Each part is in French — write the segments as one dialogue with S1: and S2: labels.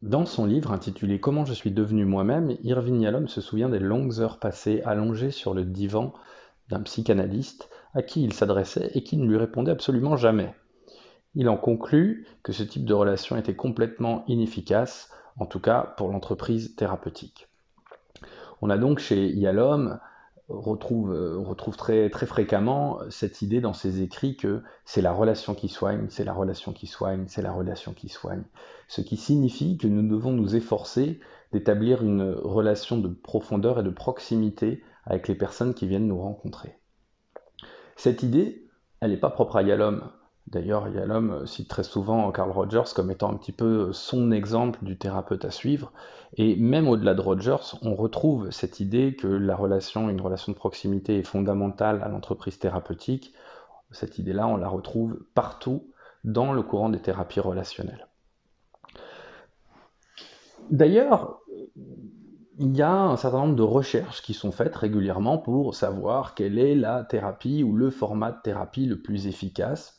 S1: Dans son livre intitulé Comment je suis devenu moi-même, Irvin Yalom se souvient des longues heures passées allongé sur le divan d'un psychanalyste à qui il s'adressait et qui ne lui répondait absolument jamais. Il en conclut que ce type de relation était complètement inefficace, en tout cas pour l'entreprise thérapeutique. On a donc chez Yalom, on retrouve très, très fréquemment cette idée dans ses écrits que c'est la relation qui soigne, c'est la relation qui soigne, c'est la relation qui soigne. Ce qui signifie que nous devons nous efforcer d'établir une relation de profondeur et de proximité avec les personnes qui viennent nous rencontrer. Cette idée, elle n'est pas propre à Yalom. D'ailleurs, Yalom cite très souvent Carl Rogers comme étant un petit peu son exemple du thérapeute à suivre. Et même au-delà de Rogers, on retrouve cette idée que une relation de proximité est fondamentale à l'entreprise thérapeutique. Cette idée-là, on la retrouve partout dans le courant des thérapies relationnelles. D'ailleurs, il y a un certain nombre de recherches qui sont faites régulièrement pour savoir quelle est la thérapie ou le format de thérapie le plus efficace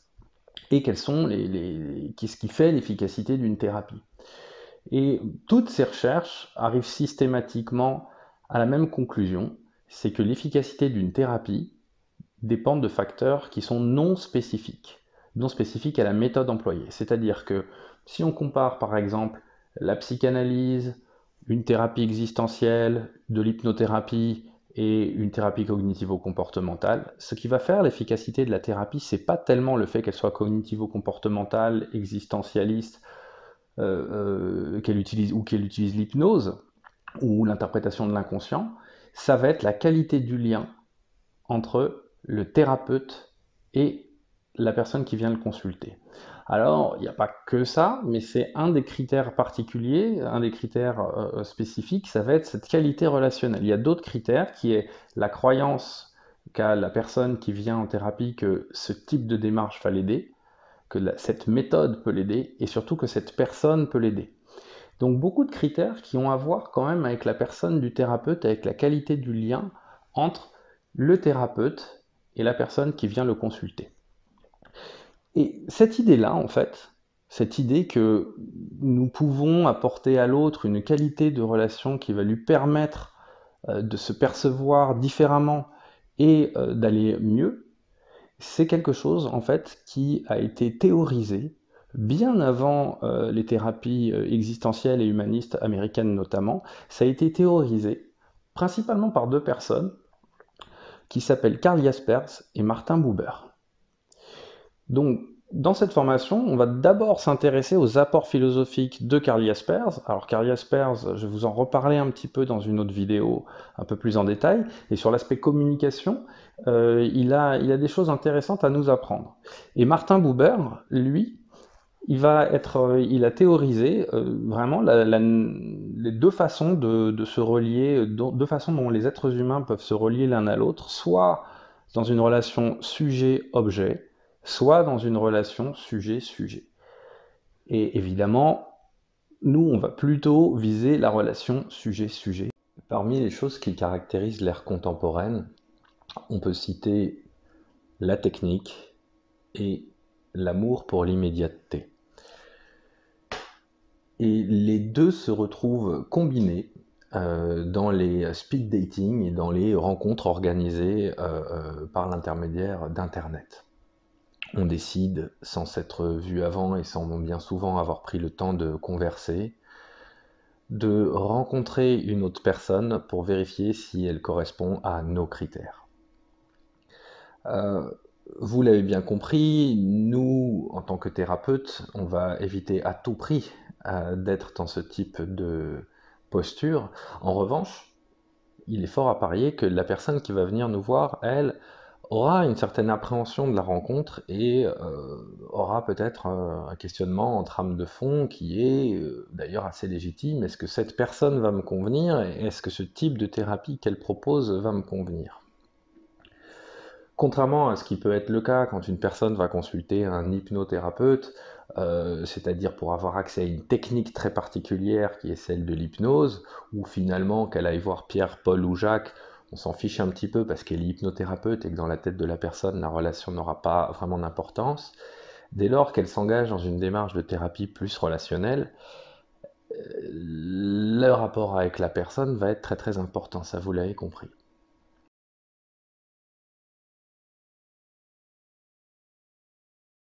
S1: et qu'est-ce qui fait l'efficacité d'une thérapie. Et toutes ces recherches arrivent systématiquement à la même conclusion, c'est que l'efficacité d'une thérapie dépend de facteurs qui sont non spécifiques à la méthode employée. C'est-à-dire que si on compare par exemple la psychanalyse, une thérapie existentielle, de l'hypnothérapie et une thérapie cognitivo-comportementale, ce qui va faire l'efficacité de la thérapie, c'est pas tellement le fait qu'elle soit cognitivo-comportementale, existentialiste, qu'elle utilise l'hypnose ou l'interprétation de l'inconscient, ça va être la qualité du lien entre le thérapeute et la personne qui vient le consulter. Alors, il n'y a pas que ça, mais c'est un des critères particuliers, un des critères spécifiques, ça va être cette qualité relationnelle. Il y a d'autres critères qui est la croyance qu'a la personne qui vient en thérapie que ce type de démarche va l'aider, que cette méthode peut l'aider, et surtout que cette personne peut l'aider. Donc beaucoup de critères qui ont à voir quand même avec la personne du thérapeute, avec la qualité du lien entre le thérapeute et la personne qui vient le consulter. Et cette idée-là, en fait, cette idée que nous pouvons apporter à l'autre une qualité de relation qui va lui permettre de se percevoir différemment et d'aller mieux, c'est quelque chose en fait qui a été théorisé bien avant les thérapies existentielles et humanistes américaines notamment. Ça a été théorisé principalement par deux personnes qui s'appellent Karl Jaspers et Martin Buber. Donc, dans cette formation, on va d'abord s'intéresser aux apports philosophiques de Karl Jaspers. Alors, Karl Jaspers, je vais vous en reparler un petit peu dans une autre vidéo un peu plus en détail. Et sur l'aspect communication, il a des choses intéressantes à nous apprendre. Et Martin Buber, lui, il a théorisé vraiment les deux façons de se relier, deux façons dont les êtres humains peuvent se relier l'un à l'autre, soit dans une relation sujet-objet, soit dans une relation sujet-sujet. Et évidemment, nous, on va plutôt viser la relation sujet-sujet.
S2: Parmi les choses qui caractérisent l'ère contemporaine, on peut citer la technique et l'amour pour l'immédiateté. Et les deux se retrouvent combinés dans les speed dating et dans les rencontres organisées par l'intermédiaire d'Internet. On décide, sans s'être vu avant et sans bien souvent avoir pris le temps de converser, de rencontrer une autre personne pour vérifier si elle correspond à nos critères. Euh, Vous l'avez bien compris, nous, en tant que thérapeutes, on va éviter à tout prix d'être dans ce type de posture. En revanche, il est fort à parier que la personne qui va venir nous voir, elle, aura une certaine appréhension de la rencontre et aura peut-être un questionnement en trame de fond qui est d'ailleurs assez légitime. Est-ce que cette personne va me convenir et est-ce que ce type de thérapie qu'elle propose va me convenir? Contrairement à ce qui peut être le cas quand une personne va consulter un hypnothérapeute, c'est-à-dire pour avoir accès à une technique très particulière qui est celle de l'hypnose, ou finalement qu'elle aille voir Pierre, Paul ou Jacques, on s'en fiche un petit peu parce qu'elle est hypnothérapeute et que dans la tête de la personne, la relation n'aura pas vraiment d'importance. Dès lors qu'elle s'engage dans une démarche de thérapie plus relationnelle, le rapport avec la personne va être très très important, ça vous l'avez compris.